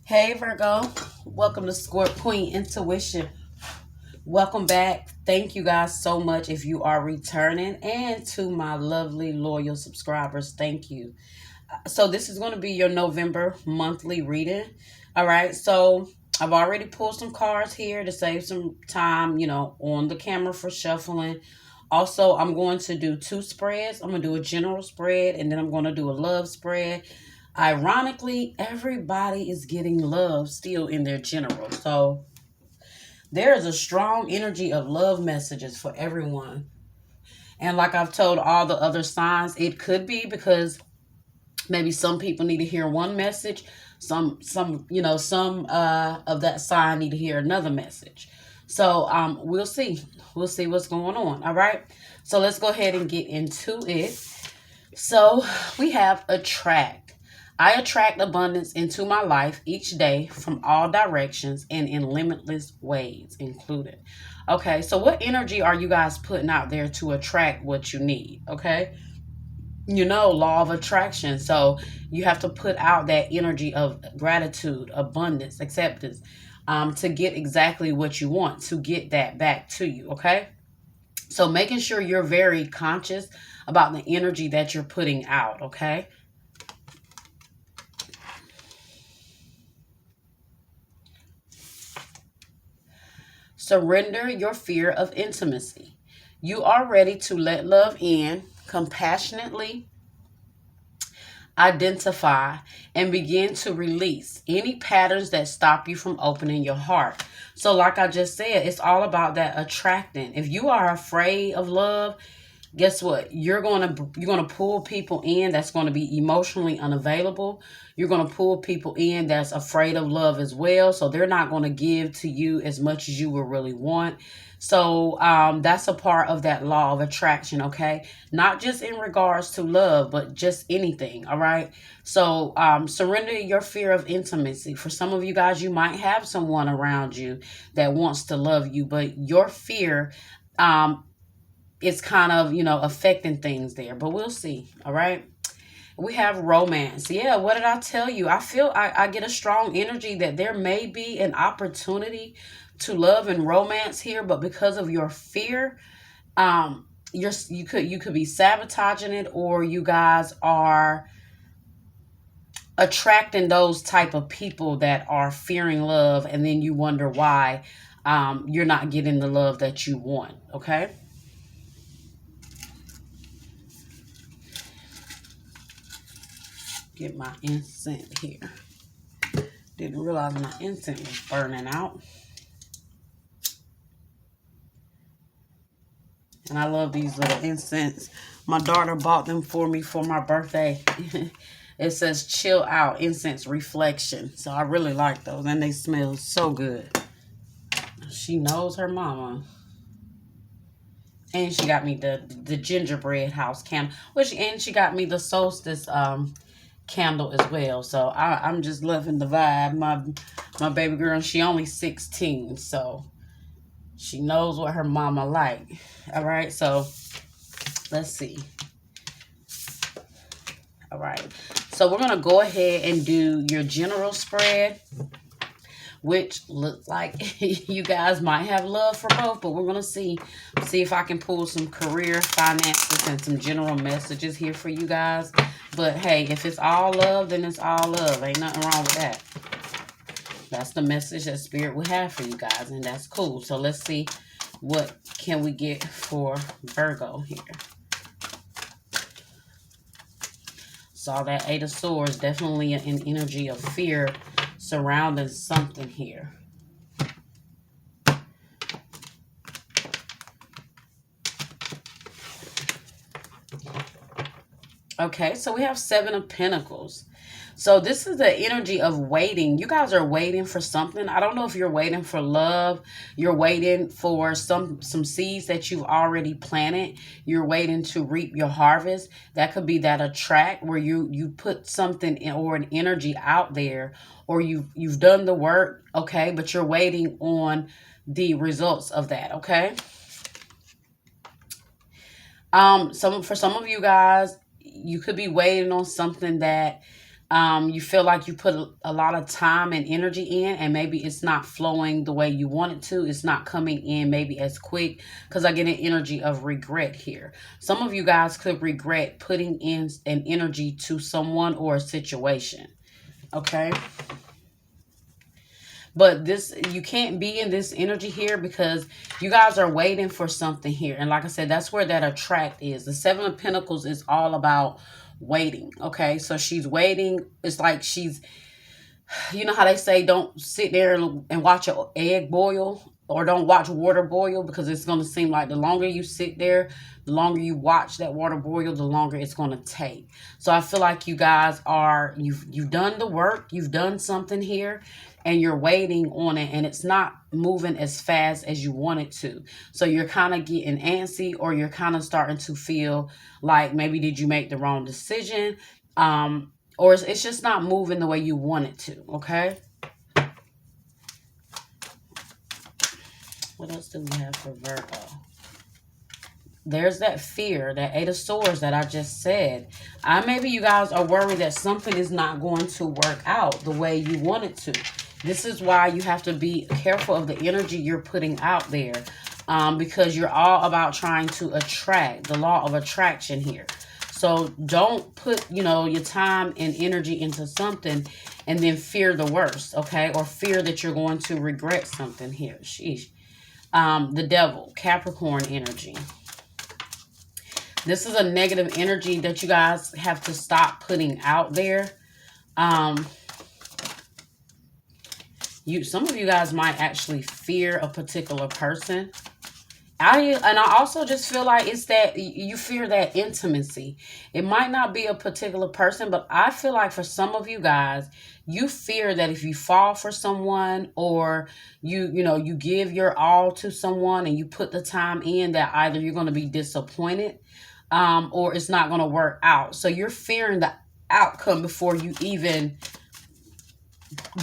Hey Virgo, welcome to Squirt Queen Intuition. Welcome back. Thank you guys so much if you are returning, and to my lovely loyal subscribers, thank you. So this is going to be your November monthly reading. All right. So I've already pulled some cards here to save some time, on the camera for shuffling. Also, I'm going to do two spreads. I'm going to do a general spread and then I'm going to do a love spread. Ironically, everybody is getting love still in their general. So there is a strong energy of love messages for everyone. And like I've told all the other signs, it could be because maybe some people need to hear one message. Some of that sign need to hear another message. So we'll see. We'll see what's going on. All right. So let's go ahead and get into it. So we have attract. I attract abundance into my life each day from all directions and in limitless ways included. Okay, so what energy are you guys putting out there to attract what you need? Okay, law of attraction. So you have to put out that energy of gratitude, abundance, acceptance, to get exactly what you want, to get that back to you. Okay, so making sure you're very conscious about the energy that you're putting out. Okay. Surrender your fear of intimacy. You are ready to let love in compassionately, identify, and begin to release any patterns that stop you from opening your heart. So like I just said, it's all about that attracting. If you are afraid of love, guess what? You're gonna pull people in that's going to be emotionally unavailable. You're going to pull people in that's afraid of love as well, so they're not going to give to you as much as you would really want. So that's a part of that law of attraction. Okay, not just in regards to love, but just anything. All right. So surrender your fear of intimacy. For some of you guys, you might have someone around you that wants to love you, but your fear it's kind of, affecting things there, but we'll see. All right. We have romance. Yeah, what did I tell you? I feel I get a strong energy that there may be an opportunity to love and romance here, but because of your fear, you could be sabotaging it, or you guys are attracting those type of people that are fearing love, and then you wonder why you're not getting the love that you want. Okay. Get my incense here. Didn't realize my incense was burning out. And I love these little incense. My daughter bought them for me for my birthday. It says chill out incense reflection. So I really like those. And they smell so good. She knows her mama. And she got me the gingerbread house candle. And she got me the solstice candle as well. So I'm just loving the vibe. My baby girl, she only 16, so she knows what her mama like. All right, so let's see. All right, so we're gonna go ahead and do your general spread, which looks like you guys might have love for both, but we're gonna see if I can pull some career, finances, and some general messages here for you guys. But hey, if it's all love, then it's all love. Ain't nothing wrong with that. That's the message that Spirit will have for you guys, and that's cool. So let's see what can we get for Virgo here. Saw that Eight of Swords, definitely an energy of fear surrounding something here. Okay, so we have Seven of Pentacles. So this is the energy of waiting. You guys are waiting for something. I don't know if you're waiting for love. You're waiting for some seeds that you've already planted. You're waiting to reap your harvest. That could be that attract where you put something in, or an energy out there, or you've done the work, okay, but you're waiting on the results of that, okay? For some of you guys, you could be waiting on something that You feel like you put a lot of time and energy in, and maybe it's not flowing the way you want it to. It's not coming in maybe as quick, because I get an energy of regret here. Some of you guys could regret putting in an energy to someone or a situation. Okay. But this, you can't be in this energy here because you guys are waiting for something here. And like I said, that's where that attract is. The Seven of Pentacles is all about waiting. Okay. So she's waiting. It's like she's, you know how they say don't sit there and watch an egg boil, or don't watch water boil, because it's going to seem like the longer you sit there, the longer you watch that water boil, the longer it's going to take. So I feel like you guys are, you've done the work, you've done something here, and you're waiting on it, and it's not moving as fast as you want it to. So you're kind of getting antsy, or you're kind of starting to feel like maybe did you make the wrong decision? Or it's just not moving the way you want it to, okay? What else do we have for Virgo? There's that fear, that Eight of Swords that I just said. Maybe you guys are worried that something is not going to work out the way you want it to. This is why you have to be careful of the energy you're putting out there, because you're all about trying to attract, the law of attraction here. So don't put, your time and energy into something and then fear the worst, okay? Or fear that you're going to regret something here. Sheesh. The Devil, Capricorn energy. This is a negative energy that you guys have to stop putting out there. Some of you guys might actually fear a particular person. I also just feel like it's that you fear that intimacy. It might not be a particular person, but I feel like for some of you guys, you fear that if you fall for someone, or you give your all to someone and you put the time in, that either you're going to be disappointed, or it's not going to work out. So you're fearing the outcome before you even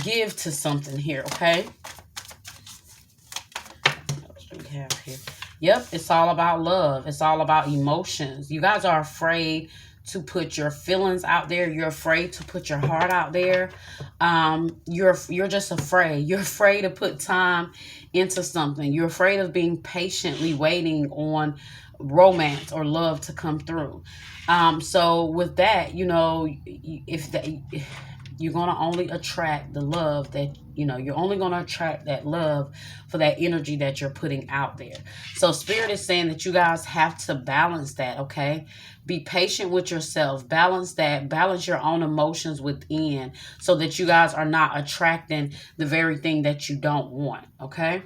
give to something here, okay? What do we have here? Yep, it's all about love. It's all about emotions. You guys are afraid to put your feelings out there. You're afraid to put your heart out there. You're just afraid. You're afraid to put time into something. You're afraid of being patiently waiting on romance or love to come through. So with that, you're going to only attract the love that, you're only going to attract that love for that energy that you're putting out there. So Spirit is saying that you guys have to balance that, okay? Be patient with yourself. Balance that. Balance your own emotions within, so that you guys are not attracting the very thing that you don't want, okay?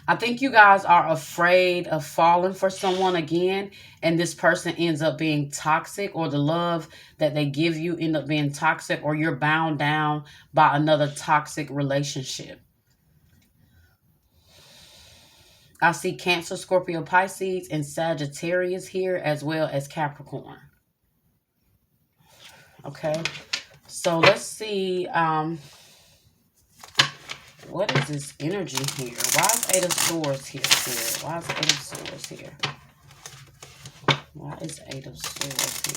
I think you guys are afraid of falling for someone again, and this person ends up being toxic, or the love that they give you end up being toxic, or you're bound down by another toxic relationship. I see Cancer, Scorpio, Pisces, and Sagittarius here, as well as Capricorn. Okay, so let's see. What is this energy here? Why is Eight of Swords here, Spirit? Why is Eight of Swords here? Why is Eight of Swords here?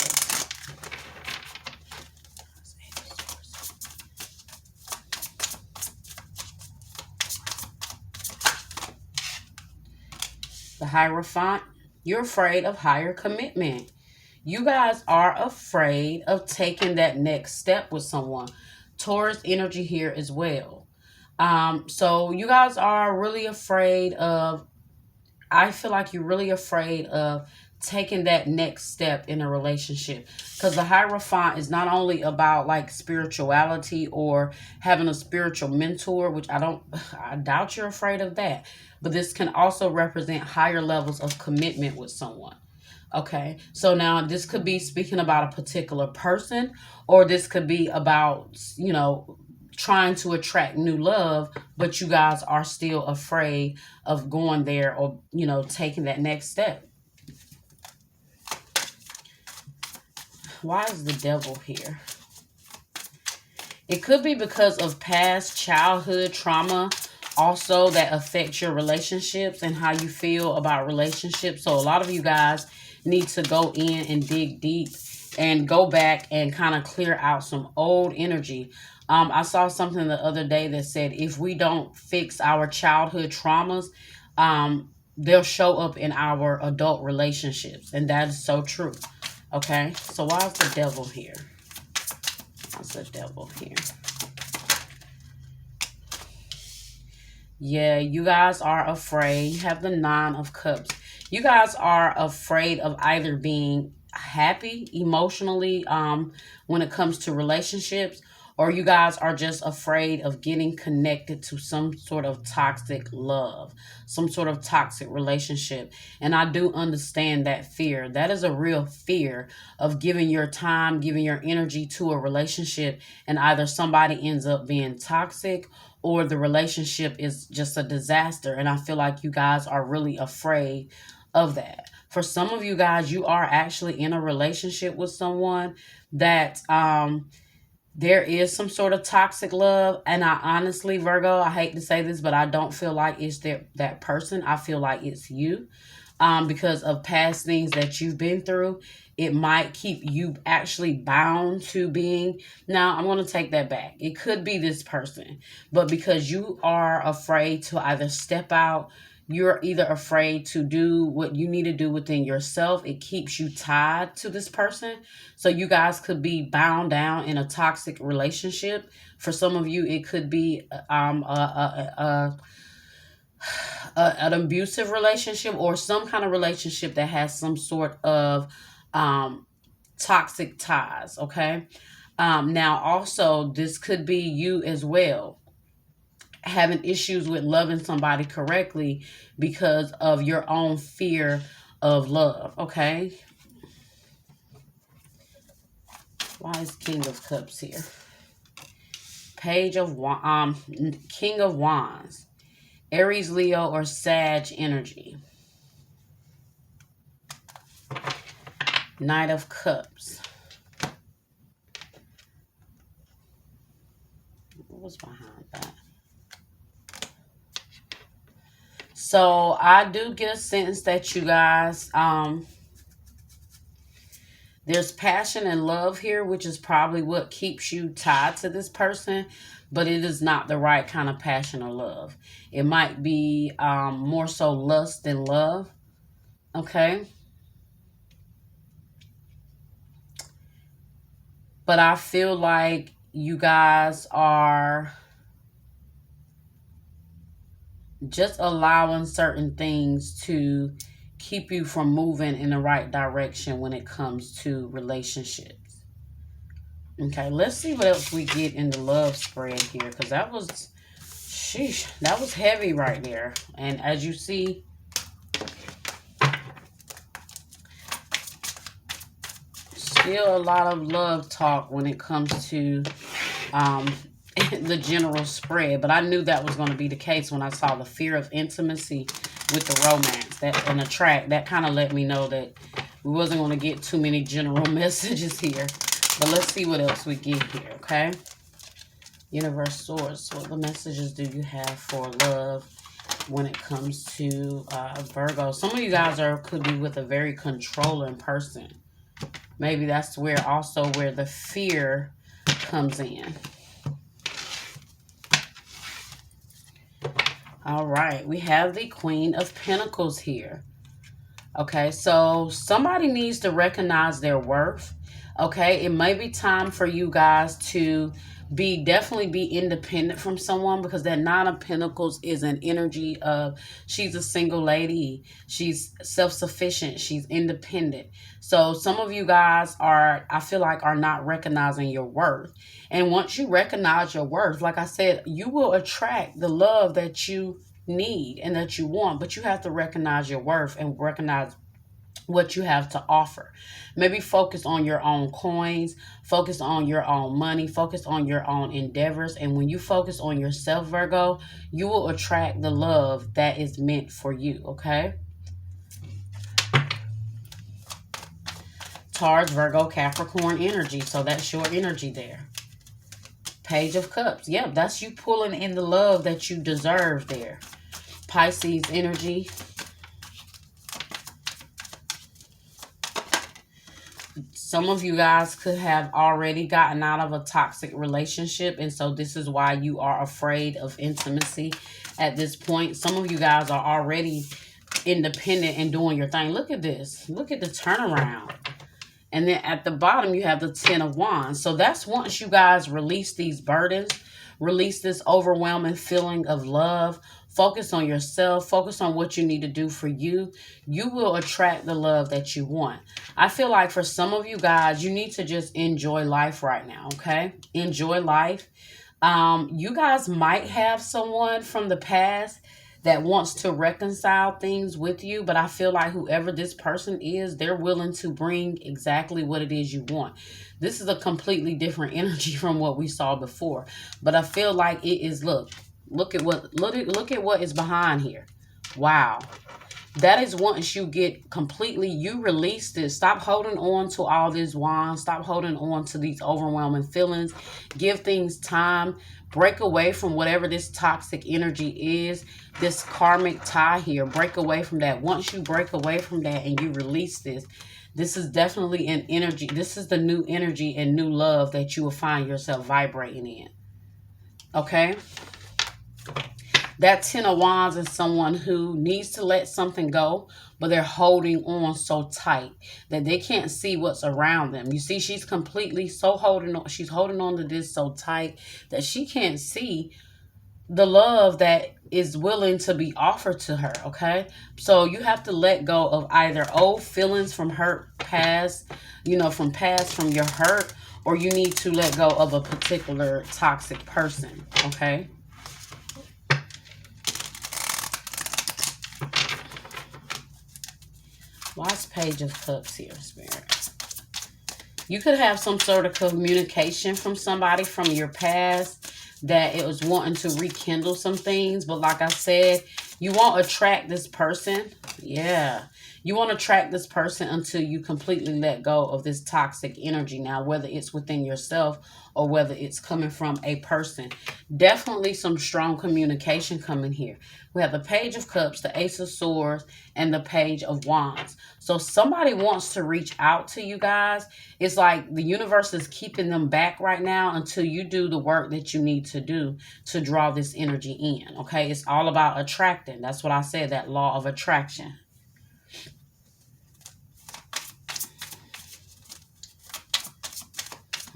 The Hierophant. You're afraid of higher commitment. You guys are afraid of taking that next step with someone. Taurus energy here as well. So you guys are really afraid of, I feel like you're really afraid of taking that next step in a relationship, because the Hierophant is not only about like spirituality or having a spiritual mentor, which I doubt you're afraid of that, but this can also represent higher levels of commitment with someone. Okay, so now this could be speaking about a particular person, or this could be about, trying to attract new love, but you guys are still afraid of going there, or, taking that next step. Why is the Devil here? It could be because of past childhood trauma also that affects your relationships and how you feel about relationships. So a lot of you guys need to go in and dig deep and go back and kind of clear out some old energy. I saw something the other day that said if we don't fix our childhood traumas, they'll show up in our adult relationships. And that is so true. Okay, so why is the devil here? Why's the devil here? Yeah, you guys are afraid. You have the 9 of Cups. You guys are afraid of either being happy emotionally when it comes to relationships, or you guys are just afraid of getting connected to some sort of toxic love, some sort of toxic relationship. And I do understand that fear. That is a real fear of giving your time, giving your energy to a relationship, and either somebody ends up being toxic or the relationship is just a disaster. And I feel like you guys are really afraid of that. For some of you guys, you are actually in a relationship with someone that there is some sort of toxic love. And I honestly, Virgo, I hate to say this, but I don't feel like it's that person. I feel like it's you. Because of past things that you've been through, it might keep you actually bound to being. Now, I'm going to take that back. It could be this person, but because you are afraid to either step out, you're either afraid to do what you need to do within yourself. It keeps you tied to this person. So you guys could be bound down in a toxic relationship. For some of you, it could be an abusive relationship or some kind of relationship that has some sort of toxic ties. Okay. Now also this could be you as well, having issues with loving somebody correctly because of your own fear of love. Okay. Why is King of Cups here? Page of King of Wands. Aries, Leo, or Sag energy. Knight of Cups. What was behind that? So I do get a sense that you guys, there's passion and love here, which is probably what keeps you tied to this person, but it is not the right kind of passion or love. It might be more so lust than love. Okay. But I feel like you guys are just allowing certain things to keep you from moving in the right direction when it comes to relationships. Okay, let's see what else we get in the love spread here, because that was, sheesh, that was heavy right there. And as you see, still a lot of love talk when it comes to the general spread. But I knew that was going to be the case when I saw the fear of intimacy with the romance that and the track. That kind of let me know that we wasn't going to get too many general messages here. But let's see what else we get here, okay? Universe Source, what the messages do you have for love when it comes to Virgo? Some of you guys could be with a very controlling person. Maybe that's where the fear comes in. All right, we have the Queen of Pentacles here. Okay, so somebody needs to recognize their worth. Okay, it may be time for you guys to definitely be independent from someone, because that Nine of Pentacles is an energy of, she's a single lady, she's self-sufficient, she's independent. So some of you guys I feel like are not recognizing your worth. And once you recognize your worth, like I said, you will attract the love that you need and that you want, but you have to recognize your worth and recognize what you have to offer. Maybe focus on your own coins, focus on your own money, focus on your own endeavors. And when you focus on yourself, Virgo, you will attract the love that is meant for you, okay? Taurus, Virgo, Capricorn energy. So that's your energy there. Page of Cups. Yep, that's you pulling in the love that you deserve there. Pisces energy. Some of you guys could have already gotten out of a toxic relationship, and so this is why you are afraid of intimacy at this point. Some of you guys are already independent and doing your thing. Look at this. Look at the turnaround. And then at the bottom, you have the 10 of Wands. So that's once you guys release these burdens, release this overwhelming feeling of love, focus on yourself, focus on what you need to do for you, you will attract the love that you want. I feel like for some of you guys, you need to just enjoy life right now, okay? Enjoy life. You guys might have someone from the past that wants to reconcile things with you, but I feel like whoever this person is, they're willing to bring exactly what it is you want. This is a completely different energy from what we saw before, but I feel like it is, look at what is behind here. Wow. That is once you get completely, you release this. Stop holding on to all this wine. Stop holding on to these overwhelming feelings. Give things time. Break away from whatever this toxic energy is. This karmic tie here. Break away from that. Once you break away from that and you release this, this is definitely an energy. This is the new energy and new love that you will find yourself vibrating in. Okay? That 10 of Wands is someone who needs to let something go, but they're holding on so tight that they can't see what's around them. You see, she's completely holding on to this so tight that she can't see the love that is willing to be offered to her, okay? So you have to let go of either old feelings from hurt past, from your hurt, or you need to let go of a particular toxic person, okay? Why is Page of Cups here, Spirit? You could have some sort of communication from somebody from your past that it was wanting to rekindle some things. But like I said, you won't attract this person. Yeah. You won't attract this person until you completely let go of this toxic energy. Now, whether it's within yourself or whether it's coming from a person. Definitely some strong communication coming here. We have the Page of Cups, the Ace of Swords, and the Page of Wands. So somebody wants to reach out to you guys. It's like the universe is keeping them back right now until you do the work that you need to do to draw this energy in. Okay, it's all about attracting. That's what I said, that law of attraction.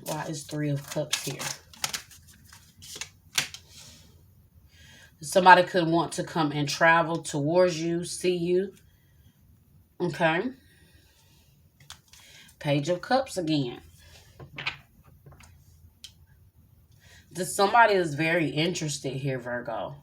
Why is 3 of Cups here? Somebody could want to come and travel towards you, see you. Okay. Page of Cups again. Somebody is very interested here, Virgo.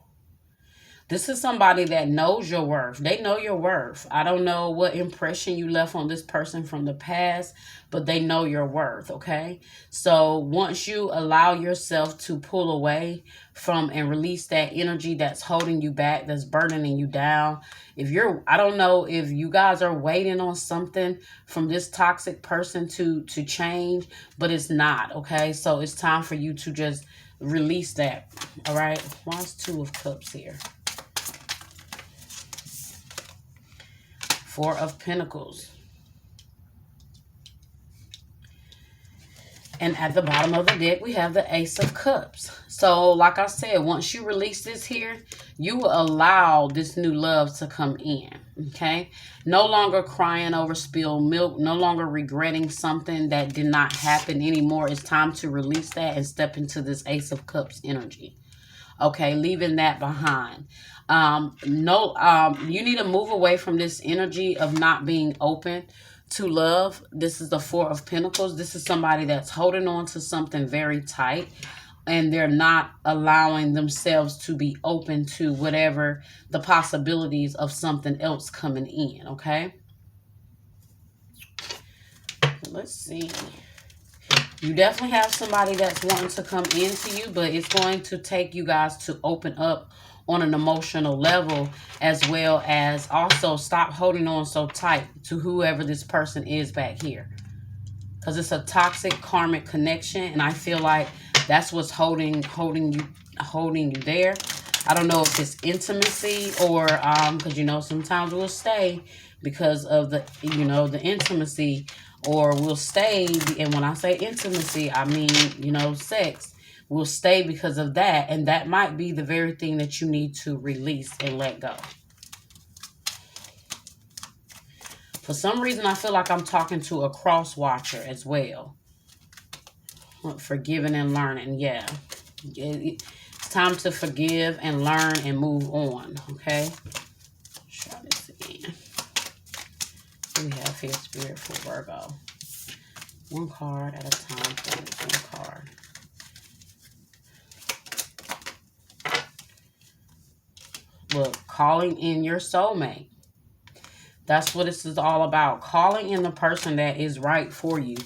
This is somebody that knows your worth. They know your worth. I don't know what impression you left on this person from the past, but they know your worth, okay? So once you allow yourself to pull away from and release that energy that's holding you back, that's burdening you down, I don't know if you guys are waiting on something from this toxic person to change, but it's not, okay? So it's time for you to just release that, all right? Why is 2 of Cups here? 4 of Pentacles. And at the bottom of the deck, we have the Ace of Cups. So, like I said, once you release this here, you will allow this new love to come in, okay? No longer crying over spilled milk, no longer regretting something that did not happen anymore. It's time to release that and step into this Ace of Cups energy, okay? Leaving that behind. You need to move away from this energy of not being open to love. This is the 4 of Pentacles. This is somebody that's holding on to something very tight, and they're not allowing themselves to be open to whatever the possibilities of something else coming in, okay? Let's see. You definitely have somebody that's wanting to come into you, but it's going to take you guys to open up on an emotional level, as well as also stop holding on so tight to whoever this person is back here. Because it's a toxic karmic connection, and I feel like that's what's holding you there. I don't know if it's intimacy or because sometimes we'll stay because of the the intimacy, or will stay. And when I say intimacy, I mean, you know, sex will stay because of that. And that might be the very thing that you need to release and let go. For some reason, I feel like I'm talking to a cross watcher as well. Forgiving and learning. Yeah. It's time to forgive and learn and move on. Okay. Let's try this again. We have here, Spirit, for Virgo. One card at a time, please. One card. Look, calling in your soulmate. That's what this is all about. Calling in the person that is right for you.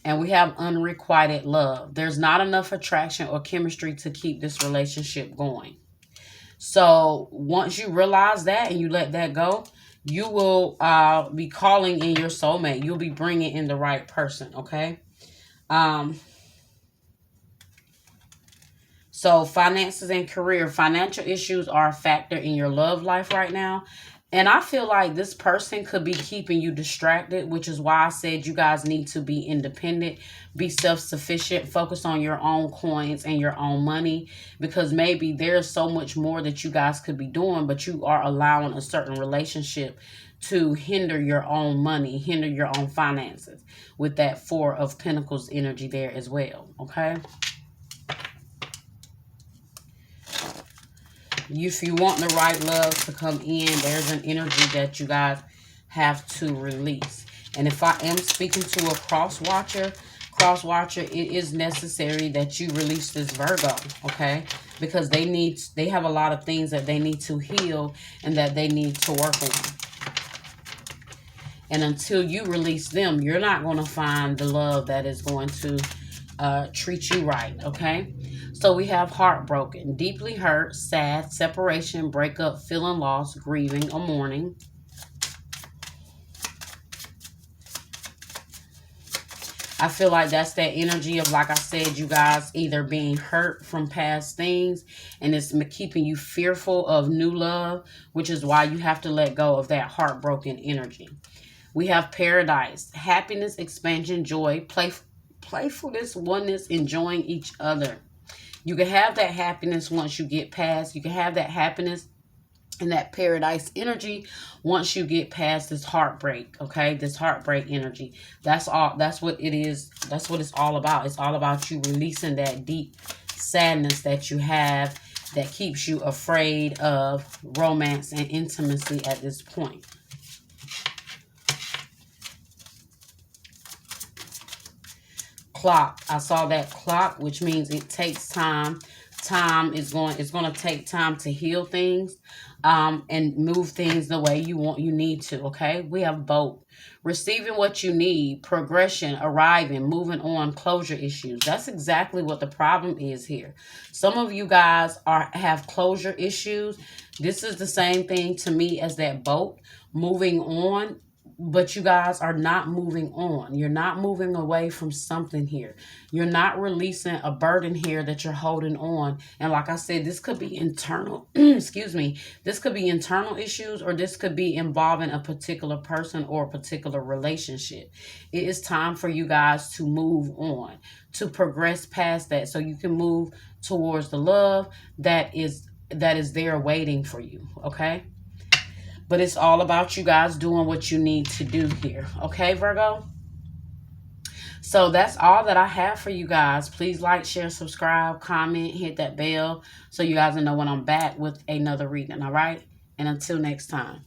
And we have unrequited love. There's not enough attraction or chemistry to keep this relationship going. So once you realize that and you let that go, you will be calling in your soulmate. You'll be bringing in the right person, okay? So finances and career. Financial issues are a factor in your love life right now. And I feel like this person could be keeping you distracted, which is why I said you guys need to be independent, be self-sufficient, focus on your own coins and your own money, because maybe there's so much more that you guys could be doing, but you are allowing a certain relationship to hinder your own money, hinder your own finances with that Four of Pentacles energy there as well, okay? If you want the right love to come in, there's an energy that you guys have to release. And if I am speaking to a cross watcher, it is necessary that you release this Virgo, okay? Because they have a lot of things that they need to heal and that they need to work on. And until you release them, you're not going to find the love that is going to treat you right, okay? So we have heartbroken, deeply hurt, sad, separation, breakup, feeling lost, grieving, or mourning. I feel like that's that energy of, like I said, you guys either being hurt from past things and it's keeping you fearful of new love, which is why you have to let go of that heartbroken energy. We have paradise, happiness, expansion, joy, playfulness, oneness, enjoying each other. You can have that happiness once you get past. You can have that happiness and that paradise energy once you get past this heartbreak, okay? This heartbreak energy. That's all. That's what it is. That's what it's all about. It's all about you releasing that deep sadness that you have that keeps you afraid of romance and intimacy at this point. Clock. I saw that clock, which means it takes time. It's going to take time to heal things and move things the way you need to, okay? We have both. Receiving what you need, progression, arriving, moving on, closure issues. That's exactly what the problem is here. Some of you guys have closure issues. This is the same thing to me as that boat, moving on. But you guys are not moving on. You're not moving away from something here. You're not releasing a burden here that you're holding on. And like I said, this could be internal, excuse me, this could be internal issues, or this could be involving a particular person or a particular relationship. It is time for you guys to move on, to progress past that so you can move towards the love that is there waiting for you, okay? But it's all about you guys doing what you need to do here. Okay, Virgo? So that's all that I have for you guys. Please like, share, subscribe, comment, hit that bell so you guys will know when I'm back with another reading. All right? And until next time.